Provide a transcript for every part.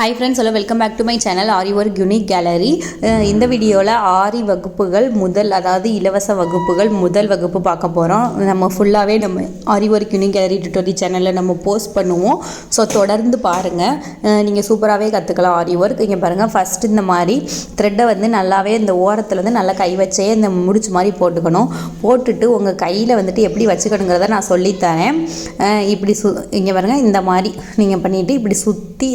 Hi friends, hello, welcome back to my channel Aari work unique gallery. இந்த வீடியோவில் ஆரி வகுப்புகள் அதாவது இலவச வகுப்புகள் முதல் வகுப்பு பார்க்க போகிறோம். நம்ம ஃபுல்லாகவே நம்ம ஆரி ஒர்க் யூனிக் கேலரி டுட்டோரியல் சேனலில் நம்ம போஸ்ட் பண்ணுவோம். ஸோ தொடர்ந்து பாருங்கள், நீங்கள் சூப்பராகவே கற்றுக்கலாம் ஆரி ஒர்க். இங்கே பாருங்கள், ஃபஸ்ட்டு இந்த மாதிரி த்ரெட்டை நல்லாவே இந்த ஓரத்தில் நல்லா கை வச்சே இந்த முடிச்சு மாதிரி போட்டுக்கணும். போட்டுட்டு உங்கள் கையில் எப்படி வச்சுக்கணுங்கிறத நான் சொல்லித்தரேன். இப்படி இங்கே பாருங்கள், இந்த மாதிரி நீங்கள் பண்ணிவிட்டு இப்படி சுற்றி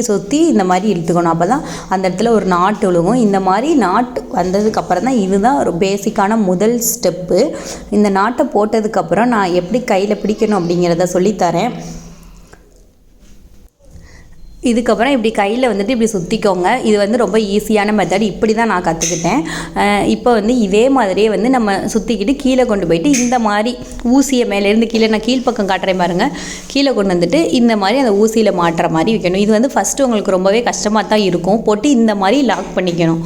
இந்த மாதிரி இழுத்துக்கணும். அப்போ தான் அந்த இடத்துல ஒரு நாட்டு விழுகும். இந்த மாதிரி நாட்டு வந்ததுக்கப்புறம் தான் இதுதான் ஒரு பேசிக்கான முதல் ஸ்டெப்பு. இந்த நாட்டை போட்டதுக்கப்புறம் நான் எப்படி கையில் பிடிக்கணும் அப்படிங்கிறத சொல்லித்தரேன். இதுக்கப்புறம் இப்படி கையில் இப்படி சுற்றிக்கோங்க. இது ரொம்ப ஈஸியான மெத்தட். இப்படி தான் நான் கற்றுக்கிட்டேன். இப்போ இதே மாதிரியே நம்ம சுற்றிக்கிட்டு கீழே கொண்டு போயிட்டு இந்த மாதிரி ஊசியை மேலேருந்து கீழே நான் கீழ்ப்பக்கம் காட்டுறேன் பாருங்கள். கீழே கொண்டு வந்துட்டு இந்த மாதிரி அந்த ஊசியில் மாட்டுற மாதிரி வைக்கணும். இது ஃபஸ்ட்டு உங்களுக்கு ரொம்பவே கஷ்டமாக தான் இருக்கும். போட்டு இந்த மாதிரி லாக் பண்ணிக்கணும்.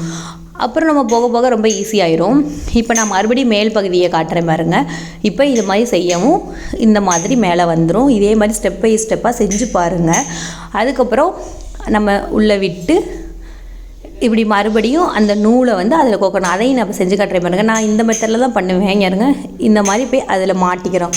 அப்புறம் நம்ம போக போக ரொம்ப ஈஸியாயிரும். இப்போ நான் மறுபடியும் மேல் பகுதியை காட்டுறேன் பாருங்கள். இப்போ இது மாதிரி செய்யவும் இந்த மாதிரி மேலே வந்துடும். இதே மாதிரி ஸ்டெப் பை ஸ்டெப்பாக செஞ்சு பாருங்கள். அதுக்கப்புறம் நம்ம உள்ளே விட்டு இப்படி மறுபடியும் அந்த நூலை அதில் கோக்கணும். அதையும் நம்ம செஞ்சு காட்டுறேன் பாருங்கள். நான் இந்த மெத்தடில் தான் பண்ணுவேன். யாருங்க, இந்த மாதிரி போய் அதில் மாட்டிக்கிறோம்.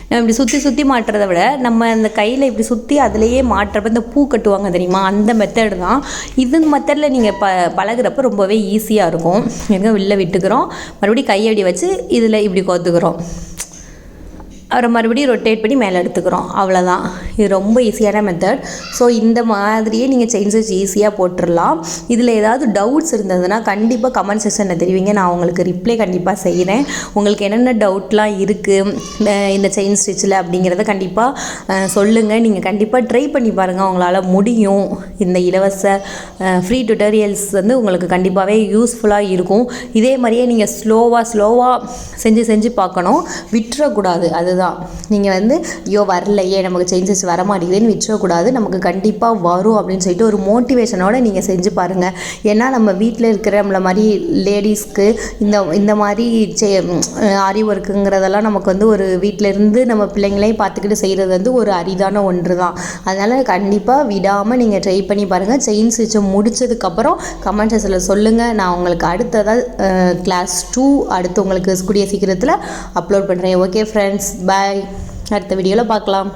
நம்ம இப்படி சுற்றி மாட்டுறதை விட நம்ம அந்த கையில் இப்படி சுற்றி அதிலையே மாட்டுறப்ப இந்த பூ கட்டுவாங்க தெரியுமா, அந்த மெத்தடு தான். இது மெத்தடில் நீங்கள் பழகுறப்ப ரொம்பவே ஈஸியாக இருக்கும். எங்கே வெளில விட்டுக்கிறோம், மறுபடியும் கையடி வச்சு இதில் இப்படி கோத்துக்கிறோம். அப்புறம் மறுபடியும் ரொட்டேட் பண்ணி மேலே எடுத்துக்கிறோம். அவ்வளோதான். இது ரொம்ப ஈஸியான மெத்தட். ஸோ இந்த மாதிரியே நீங்கள் செயின் ஸ்டிச் ஈஸியாக போட்டுடலாம். இதில் ஏதாவது டவுட்ஸ் இருந்ததுன்னா கண்டிப்பாக கமெண்ட் செக்ஷனில் தெரிவிங்க. நான் உங்களுக்கு ரிப்ளை கண்டிப்பாக செய்கிறேன். உங்களுக்கு என்னென்ன டவுட்லாம் இருக்குது இந்த செயின் ஸ்டிச்சில் அப்படிங்கிறத கண்டிப்பாக சொல்லுங்கள். நீங்கள் கண்டிப்பாக ட்ரை பண்ணி பாருங்கள், உங்களால் முடியும். இந்த இலவச ஃப்ரீ டுட்டோரியல்ஸ் உங்களுக்கு கண்டிப்பாகவே யூஸ்ஃபுல்லாக இருக்கும். இதே மாதிரியே நீங்கள் ஸ்லோவாக செஞ்சு பார்க்கணும். விட்டுறக்கூடாது. அதுதான் நீங்கள் ஐயோ வரலையே, நமக்கு செயின் ஸ்டிச் வர மாட்டேங்குதுன்னு விட்டுறக்கூடாது. நமக்கு கண்டிப்பாக வரும் அப்படின்னு சொல்லிட்டு ஒரு மோட்டிவேஷனோடு நீங்கள் செஞ்சு பாருங்கள். ஏன்னா நம்ம வீட்டில் இருக்கிற நம்மள மாதிரி லேடிஸ்க்கு இந்த மாதிரி ஆரி ஒர்க்குங்கிறதெல்லாம் நமக்கு ஒரு வீட்டில் இருந்து நம்ம பிள்ளைங்களையும் பார்த்துக்கிட்டு செய்கிறது ஒரு அரிதான ஒன்று தான். அதனால் கண்டிப்பாக விடாமல் நீங்கள் ட்ரை பண்ணி பாருங்கள். செயின் ஸ்டிச்சை முடித்ததுக்கப்புறம் கமெண்ட் செக்ஷனில் சொல்லுங்கள். நான் உங்களுக்கு அடுத்ததாக கிளாஸ் 2 அடுத்து உங்களுக்கு கூடிய சீக்கிரத்தில் அப்லோட் பண்ணுறேன். ஓகே ஃப்ரெண்ட்ஸ், பாய். அடுத்த வீடியோவில் பார்க்கலாம்.